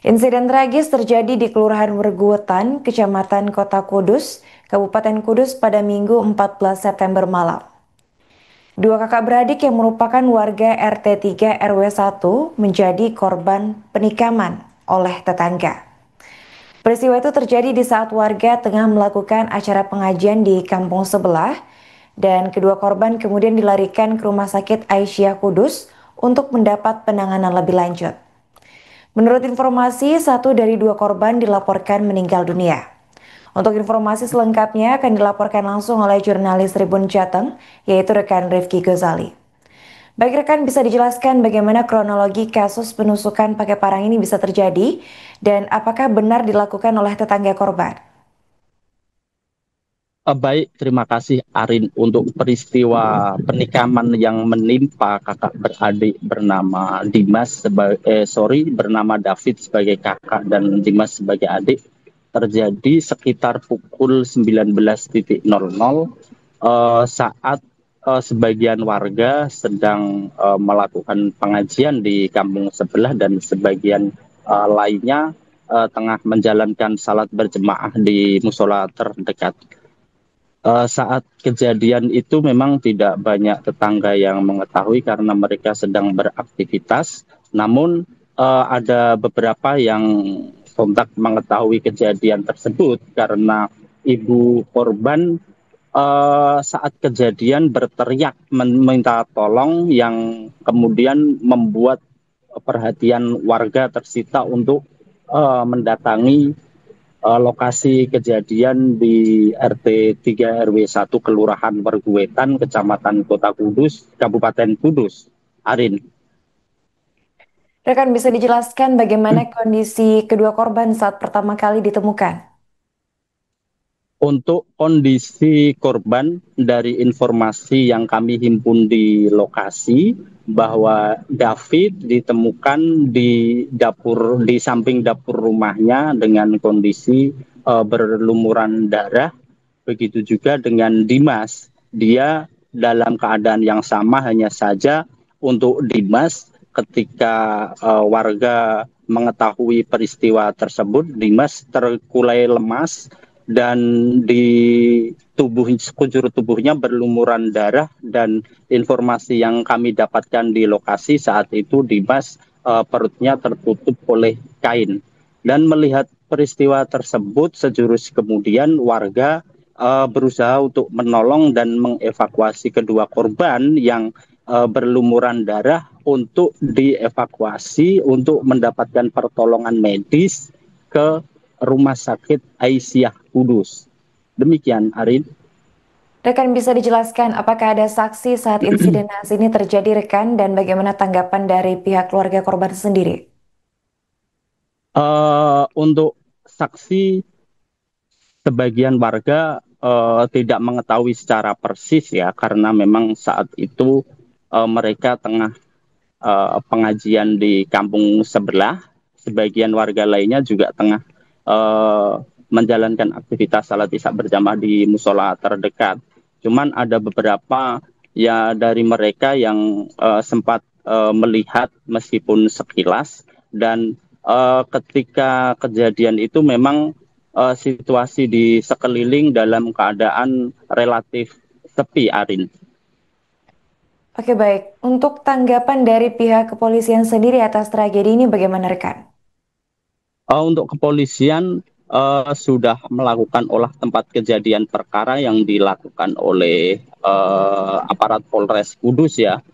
Insiden tragis terjadi di Kelurahan Werguwetan, Kecamatan Kota Kudus, Kabupaten Kudus pada Minggu 14 September malam. Dua kakak beradik yang merupakan warga RT 3 RW 1 menjadi korban penikaman oleh tetangga. Peristiwa itu terjadi di saat warga tengah melakukan acara pengajian di kampung sebelah dan kedua korban kemudian dilarikan ke Rumah Sakit Aisyah Kudus untuk mendapat penanganan lebih lanjut. Menurut informasi, satu dari dua korban dilaporkan meninggal dunia. Untuk informasi selengkapnya akan dilaporkan langsung oleh jurnalis Tribun Jateng, yaitu rekan Rifki Gozali. Baik rekan, bisa dijelaskan bagaimana kronologi kasus penusukan pakai parang ini bisa terjadi dan apakah benar dilakukan oleh tetangga korban? Baik, terima kasih Arin untuk peristiwa penikaman yang menimpa kakak beradik bernama bernama David sebagai kakak dan Dimas sebagai adik terjadi sekitar pukul 19.00 saat sebagian warga sedang melakukan pengajian di kampung sebelah dan sebagian lainnya tengah menjalankan salat berjemaah di musola terdekat. Saat kejadian itu memang tidak banyak tetangga yang mengetahui karena mereka sedang beraktivitas. Namun ada beberapa yang sontak mengetahui kejadian tersebut karena ibu korban saat kejadian berteriak meminta tolong yang kemudian membuat perhatian warga tersita untuk mendatangi lokasi kejadian di RT 3 RW 1 Kelurahan Werguwetan, Kecamatan Kota Kudus, Kabupaten Kudus. Arin, Rekan bisa dijelaskan bagaimana kondisi kedua korban saat pertama kali ditemukan? untuk kondisi korban dari informasi yang kami himpun di lokasi bahwa David ditemukan di samping dapur rumahnya dengan kondisi berlumuran darah. Begitu juga dengan Dimas, dia dalam keadaan yang sama, hanya saja untuk Dimas ketika warga mengetahui peristiwa tersebut, Dimas terkulai lemas dan di sekujur tubuhnya berlumuran darah, dan informasi yang kami dapatkan di lokasi saat itu Dimas perutnya tertutup oleh kain. Dan melihat peristiwa tersebut, sejurus kemudian warga berusaha untuk menolong dan mengevakuasi kedua korban yang berlumuran darah untuk dievakuasi untuk mendapatkan pertolongan medis ke Rumah Sakit Aisyah Kudus. Demikian, Arin. Rekan bisa dijelaskan apakah ada saksi saat insiden naas ini terjadi rekan dan bagaimana tanggapan dari pihak keluarga korban sendiri? Untuk saksi, sebagian warga tidak mengetahui secara persis ya, karena memang saat itu mereka tengah pengajian di kampung sebelah. Sebagian warga lainnya juga tengah eh, menjalankan aktivitas salat isya berjamaah di musola terdekat. Cuman ada beberapa ya dari mereka yang sempat melihat meskipun sekilas, dan ketika kejadian itu memang situasi di sekeliling dalam keadaan relatif sepi, Arin. Oke baik, untuk tanggapan dari pihak kepolisian sendiri atas tragedi ini bagaimana rekan? Untuk kepolisian sudah melakukan olah tempat kejadian perkara yang dilakukan oleh aparat Polres Kudus ya,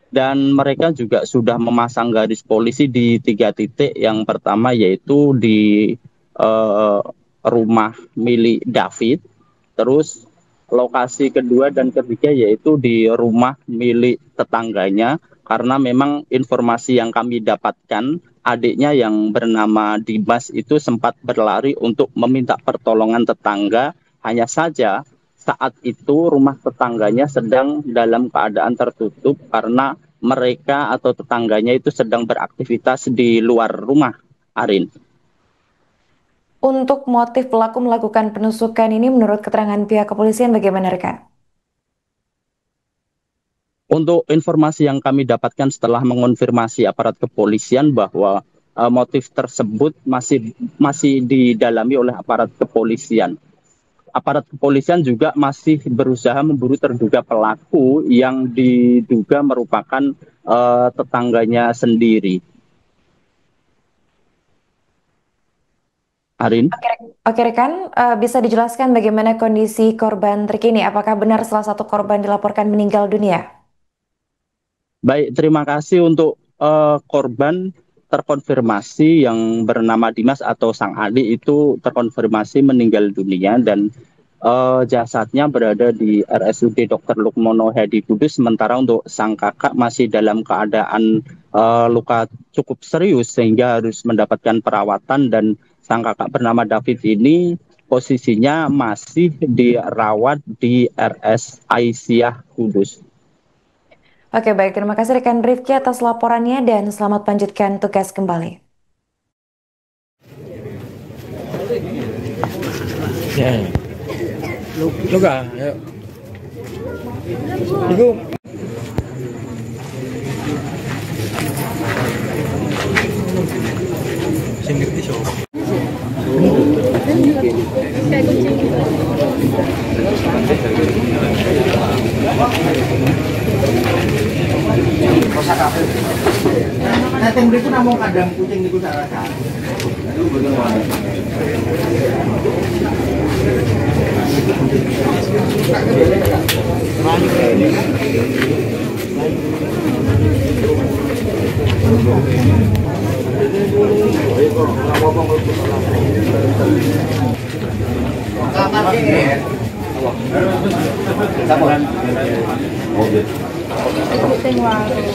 dan mereka juga sudah memasang garis polisi di 3 titik. Yang pertama yaitu di eh, rumah milik David, terus lokasi kedua dan ketiga yaitu di rumah milik tetangganya, karena memang informasi yang kami dapatkan adiknya yang bernama Dimas itu sempat berlari untuk meminta pertolongan tetangga. Hanya saja saat itu rumah tetangganya sedang dalam keadaan tertutup karena mereka atau tetangganya itu sedang beraktivitas di luar rumah, Arin. Untuk motif pelaku melakukan penusukan ini menurut keterangan pihak kepolisian bagaimana rekan? Untuk informasi yang kami dapatkan setelah mengonfirmasi aparat kepolisian bahwa motif tersebut masih didalami oleh aparat kepolisian. Aparat kepolisian juga masih berusaha memburu terduga pelaku yang diduga merupakan tetangganya sendiri. Arin? Oke rekan, bisa dijelaskan bagaimana kondisi korban terkini? Apakah benar salah satu korban dilaporkan meninggal dunia? Baik, terima kasih untuk korban terkonfirmasi yang bernama Dimas atau Sang Adi itu terkonfirmasi meninggal dunia dan jasadnya berada di RSUD Dr. Lukmono Hadi Kudus, sementara untuk sang kakak masih dalam keadaan luka cukup serius sehingga harus mendapatkan perawatan, dan sang kakak bernama David ini posisinya masih dirawat di RS Aisyah Kudus. Oke baik, terima kasih rekan Rifki atas laporannya dan selamat lanjutkan tugas kembali. Ya. Luka, ayo. Ibu. Sing ngerti siapa? Kayak kucing gitu. Kosa kafe. Nah, yang beriku namung kadang kucing niku salah. Aduh, bagaimana? Kucing warung.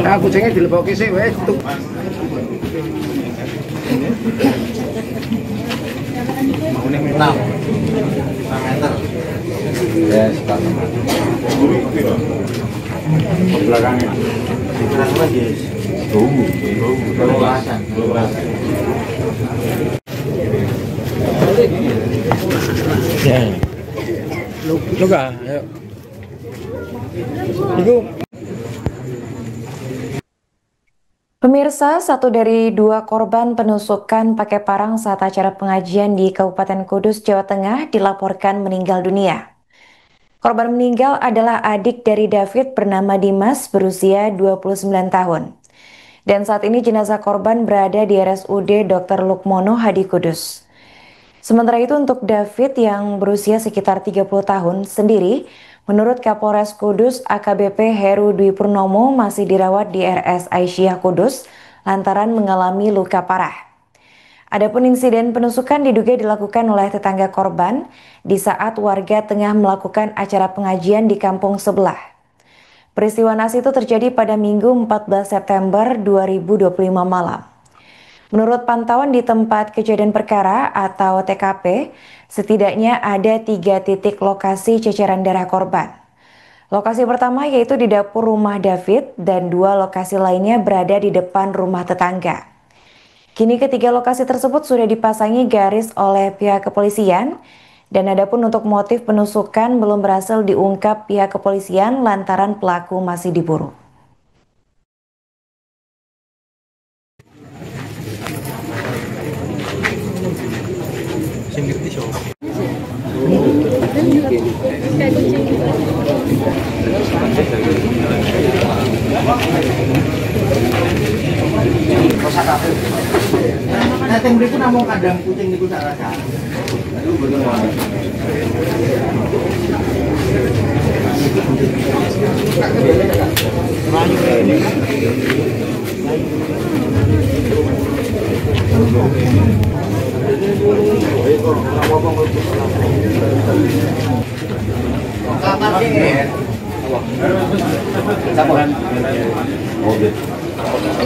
Nah, kucingnya dilebokke sih wes tuh. Nah, 6 meter. Yes, belakangnya. Berapa guys? Ya. Luka, ayo. Ibu. Pemirsa, satu dari dua korban penusukan pakai parang saat acara pengajian di Kabupaten Kudus, Jawa Tengah dilaporkan meninggal dunia. Korban meninggal adalah adik dari David bernama Dimas berusia 29 tahun. Dan saat ini jenazah korban berada di RSUD Dr. Lukmono Hadi Kudus. Sementara itu untuk David yang berusia sekitar 30 tahun sendiri, menurut Kapolres Kudus AKBP Heru Dwi Purnomo masih dirawat di RS Aisyah Kudus lantaran mengalami luka parah. Adapun insiden penusukan diduga dilakukan oleh tetangga korban di saat warga tengah melakukan acara pengajian di kampung sebelah. Peristiwa naas itu terjadi pada Minggu 14 September 2025 malam. Menurut pantauan di tempat kejadian perkara atau TKP, setidaknya ada 3 titik lokasi ceceran darah korban. Lokasi pertama yaitu di dapur rumah David dan 2 lokasi lainnya berada di depan rumah tetangga. Kini ketiga lokasi tersebut sudah dipasangi garis oleh pihak kepolisian, dan adapun untuk motif penusukan belum berhasil diungkap pihak kepolisian lantaran pelaku masih diburu. Sing ngerti siapa? Kayak kucing gitu. Kosa kafe. Nah, yang beriku namung kadang kucing niku salah. Aduh, bagaimana?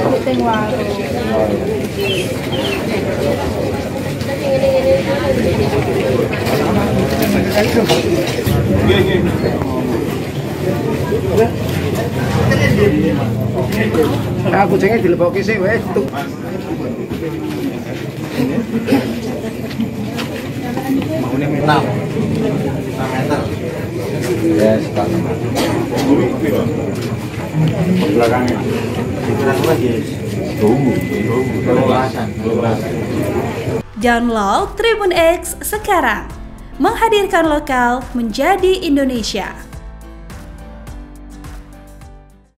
Kucing warung. Nah, kucingnya dilebokke sih wes tuh. 6 meter. Ya, sekarang. Belakangnya. Belakang lagi. Tunggu. Download Tribun X sekarang. Menghadirkan lokal menjadi Indonesia.